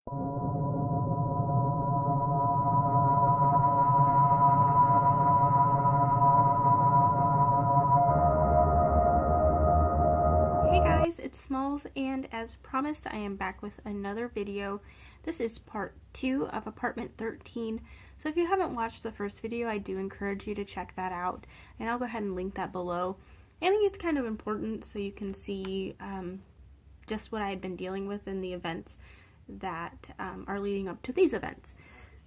Hey guys, it's Smalls, and as promised, I am back with another video. This is part 2 of apartment 13. So if you haven't watched the first video, I do encourage you to check that out, and I'll go ahead and link that below. I think it's kind of important so you can see just what I had been dealing with in the events that are leading up to these events.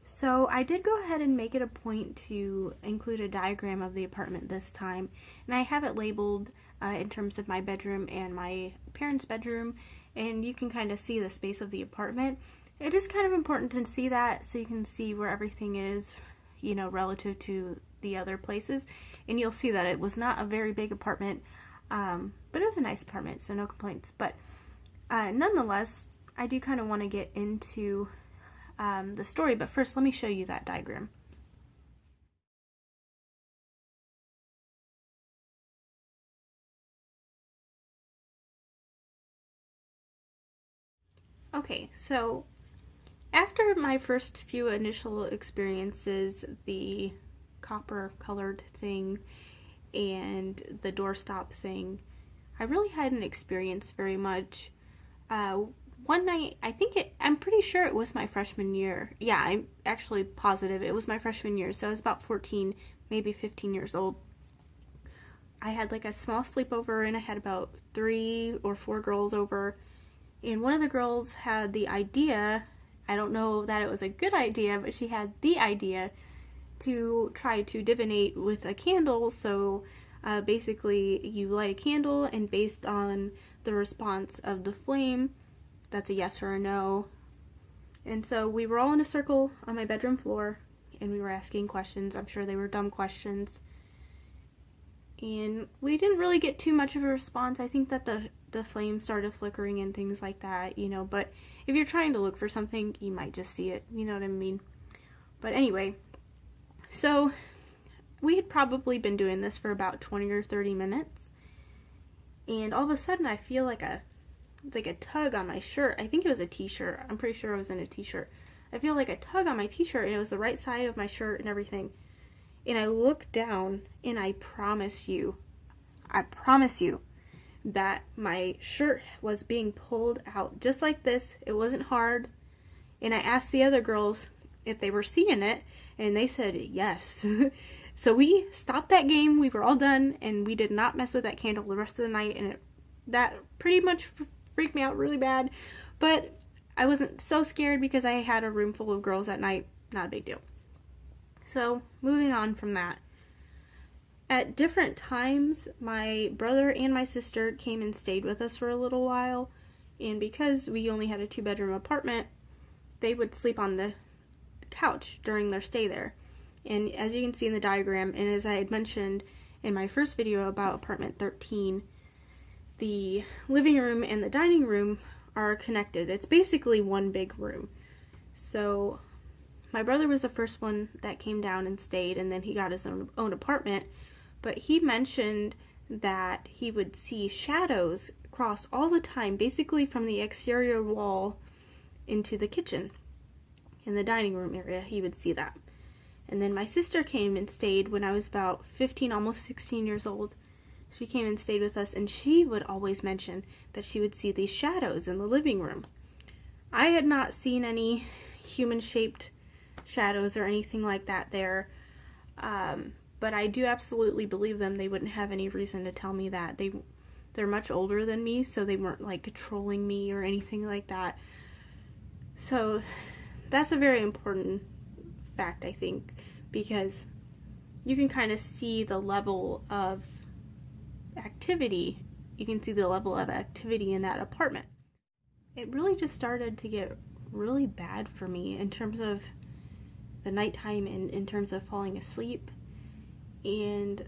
So I did go ahead and make it a point to include a diagram of the apartment this time, and I have it labeled in terms of my bedroom and my parents' bedroom, and you can kind of see the space of the apartment. It is kind of important to see that so you can see where everything is, you know, relative to the other places, and you'll see that it was not a very big apartment, but it was a nice apartment, so no complaints. But nonetheless, I do kind of want to get into the story, but first let me show you that diagram. Okay, so after my first few initial experiences, the copper colored thing and the doorstop thing, I really hadn't experienced very much. One night, I'm pretty sure it was my freshman year. Yeah, I'm actually positive it was my freshman year, so I was about 14, maybe 15 years old. I had like a small sleepover, and I had about 3 or 4 girls over, and one of the girls had the idea, I don't know that it was a good idea, but she had the idea to try to divinate with a candle. So basically you light a candle, and based on the response of the flame, that's a yes or a no. And so we were all in a circle on my bedroom floor, and we were asking questions. I'm sure they were dumb questions, and we didn't really get too much of a response. I think that the flame started flickering and things like that, you know, but if you're trying to look for something, you might just see it, you know what I mean? But anyway, so we had probably been doing this for about 20 or 30 minutes, and all of a sudden I feel like a tug on my shirt. I think it was a t-shirt. I'm pretty sure I was in a t-shirt. I feel like a tug on my t-shirt, and it was the right side of my shirt and everything. And I look down, and I promise you that my shirt was being pulled out just like this. It wasn't hard. And I asked the other girls if they were seeing it, and they said yes. So we stopped that game. We were all done, and we did not mess with that candle the rest of the night, and that pretty much freaked me out really bad. But I wasn't so scared because I had a room full of girls that night. Not a big deal. So moving on from that, at different times my brother and my sister came and stayed with us for a little while, and because we only had a 2-bedroom apartment, they would sleep on the couch during their stay there. And as you can see in the diagram, and as I had mentioned in my first video about apartment 13, the living room and the dining room are connected. It's basically one big room. So my brother was the first one that came down and stayed, and then he got his own apartment. But he mentioned that he would see shadows cross all the time, basically from the exterior wall into the kitchen. In the dining room area, he would see that. And then my sister came and stayed when I was about 15, almost 16 years old. She came and stayed with us, and she would always mention that she would see these shadows in the living room. I had not seen any human-shaped shadows or anything like that there, but I do absolutely believe them. They wouldn't have any reason to tell me that. They're much older than me, so they weren't like controlling me or anything like that. So that's a very important fact, I think, because you can kind of see the level of activity. You can see the level of activity in that apartment. It really just started to get really bad for me in terms of the nighttime and in terms of falling asleep. And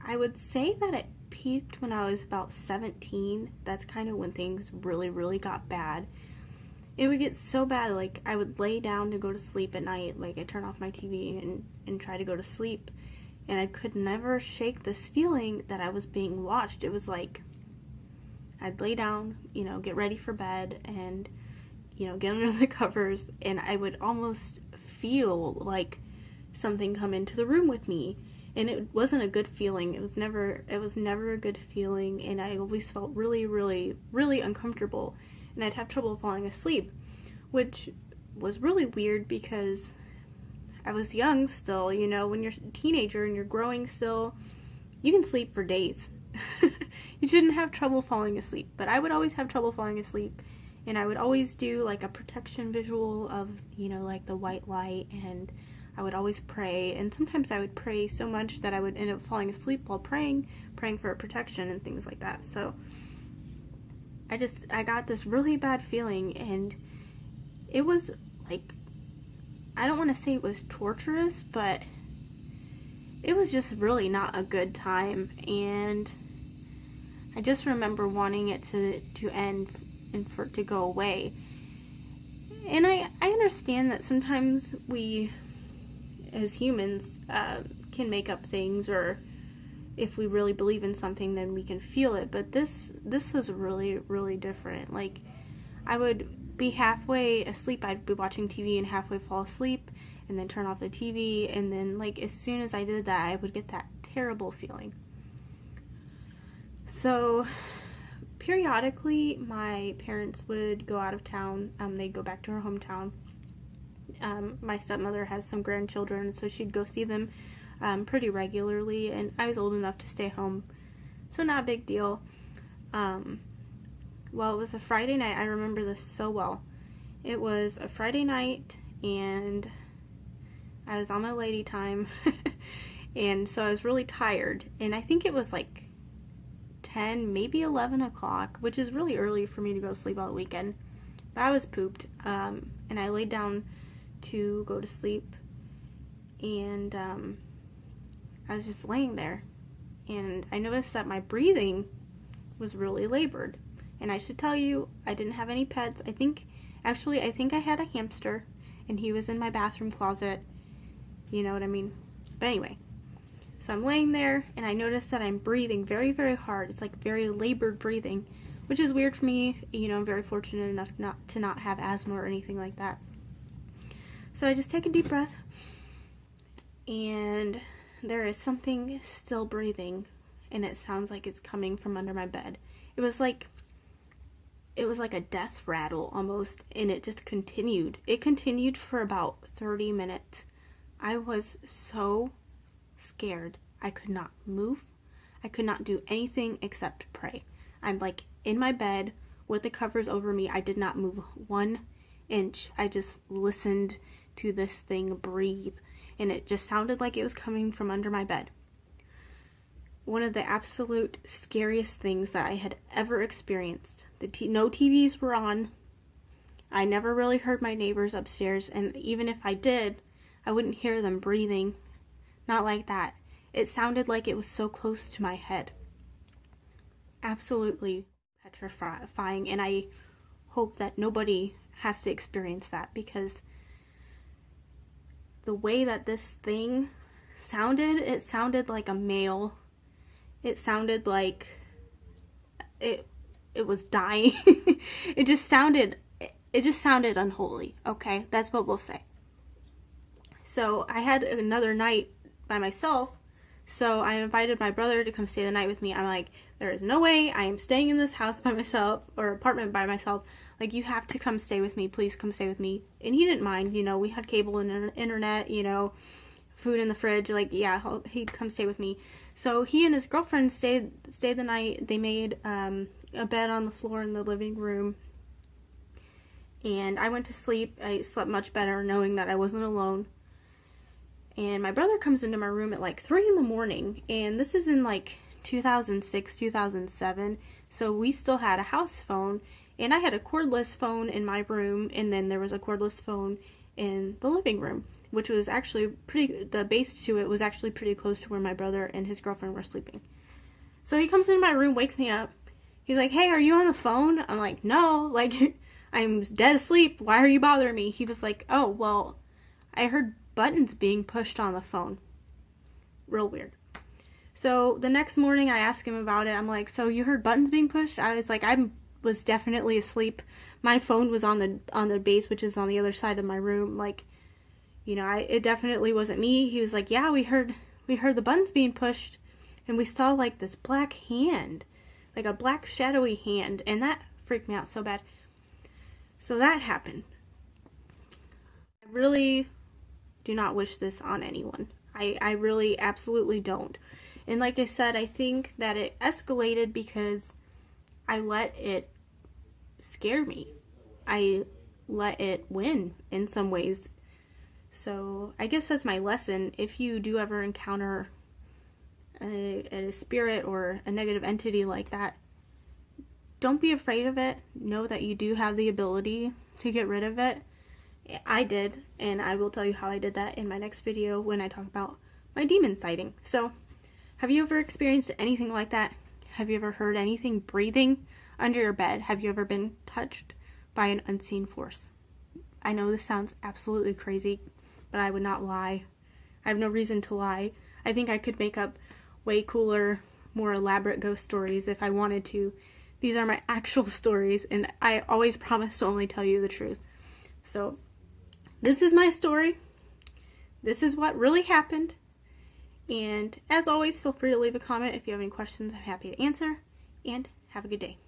I would say that it peaked when I was about 17. That's kind of when things really got bad. It would get so bad, like I would lay down to go to sleep at night, like I'd turn off my TV and try to go to sleep, and I could never shake this feeling that I was being watched. It was like I'd lay down, you know, get ready for bed, and get under the covers, and I would almost feel like something come into the room with me. And it wasn't a good feeling. It was never a good feeling, and I always felt really, really, really uncomfortable, and I'd have trouble falling asleep, which was really weird because I was young still. When you're a teenager and you're growing still, you can sleep for days. You shouldn't have trouble falling asleep, but I would always have trouble falling asleep, and I would always do like a protection visual of, like the white light, and I would always pray, and sometimes I would pray so much that I would end up falling asleep while praying for protection and things like that. So I got this really bad feeling, and it was like, I don't want to say it was torturous, but it was just really not a good time, and I just remember wanting it to end and for it to go away. And I understand that sometimes we, as humans, can make up things, or if we really believe in something, then we can feel it. But this was really, really different. Like, I would be halfway asleep, I'd be watching TV and halfway fall asleep, and then turn off the TV, and then, like, as soon as I did that, I would get that terrible feeling. So periodically, my parents would go out of town. They'd go back to her hometown. My stepmother has some grandchildren, so she'd go see them pretty regularly, and I was old enough to stay home, so not a big deal. Well, it was a Friday night. I remember this so well. It was a Friday night, and I was on my lady time, and so I was really tired, and I think it was like 10, maybe 11 o'clock, which is really early for me to go to sleep on the weekend. But I was pooped, and I laid down to go to sleep, and I was just laying there, and I noticed that my breathing was really labored. And I should tell you, I didn't have any pets. I think I had a hamster, and he was in my bathroom closet. You know what I mean? But anyway, so I'm laying there, and I notice that I'm breathing very, very hard. It's like very labored breathing, which is weird for me. I'm very fortunate enough to not have asthma or anything like that. So I just take a deep breath, and there is something still breathing, and it sounds like it's coming from under my bed. It was like a death rattle almost, and it just continued. It continued for about 30 minutes. I was so scared. I could not move. I could not do anything except pray. I'm like in my bed with the covers over me. I did not move 1 inch. I just listened to this thing breathe, and it just sounded like it was coming from under my bed. One of the absolute scariest things that I had ever experienced. No TVs were on. I never really heard my neighbors upstairs, and even if I did, I wouldn't hear them breathing. Not like that. It sounded like it was so close to my head. Absolutely petrifying, and I hope that nobody has to experience that, because the way that this thing sounded, it sounded like a male. It sounded like it was dying. It just sounded unholy. Okay, that's what we'll say. So I had another night by myself, so I invited my brother to come stay the night with me. I'm like, there is no way I am staying in this house by myself, or apartment by myself. Like, you have to come stay with me. Please come stay with me. And he didn't mind. We had cable and internet, food in the fridge. Like, yeah, he'd come stay with me. So he and his girlfriend stayed the night. They made a bed on the floor in the living room, and I went to sleep. I slept much better knowing that I wasn't alone. And my brother comes into my room at like 3 in the morning, and this is in like 2006, 2007, so we still had a house phone, and I had a cordless phone in my room, and then there was a cordless phone in the living room, which was actually the base to it was actually pretty close to where my brother and his girlfriend were sleeping. So he comes into my room, wakes me up. He's like, hey, are you on the phone? I'm like, no, like, I'm dead asleep. Why are you bothering me? He was like, oh, well, I heard buttons being pushed on the phone. Real weird. So the next morning I asked him about it. I'm like, so you heard buttons being pushed? I was like, I was definitely asleep. my phone was on the base, which is on the other side of my room. Like, you know, it definitely wasn't me. He was like, yeah, we heard the buttons being pushed, and we saw like this black hand, like a black shadowy hand, and that freaked me out so bad. So that happened. I really do not wish this on anyone. I really absolutely don't. And like I said, I think that it escalated because I let it scare me. I let it win in some ways. So I guess that's my lesson. If you do ever encounter a spirit or a negative entity like that, don't be afraid of it. Know that you do have the ability to get rid of it. I did, and I will tell you how I did that in my next video when I talk about my demon sighting. So, have you ever experienced anything like that? Have you ever heard anything breathing under your bed? Have you ever been touched by an unseen force? I know this sounds absolutely crazy, but I would not lie. I have no reason to lie. I think I could make up way cooler, more elaborate ghost stories if I wanted to. These are my actual stories, and I always promise to only tell you the truth. So, this is my story. This is what really happened. And as always, feel free to leave a comment if you have any questions. I'm happy to answer. And have a good day.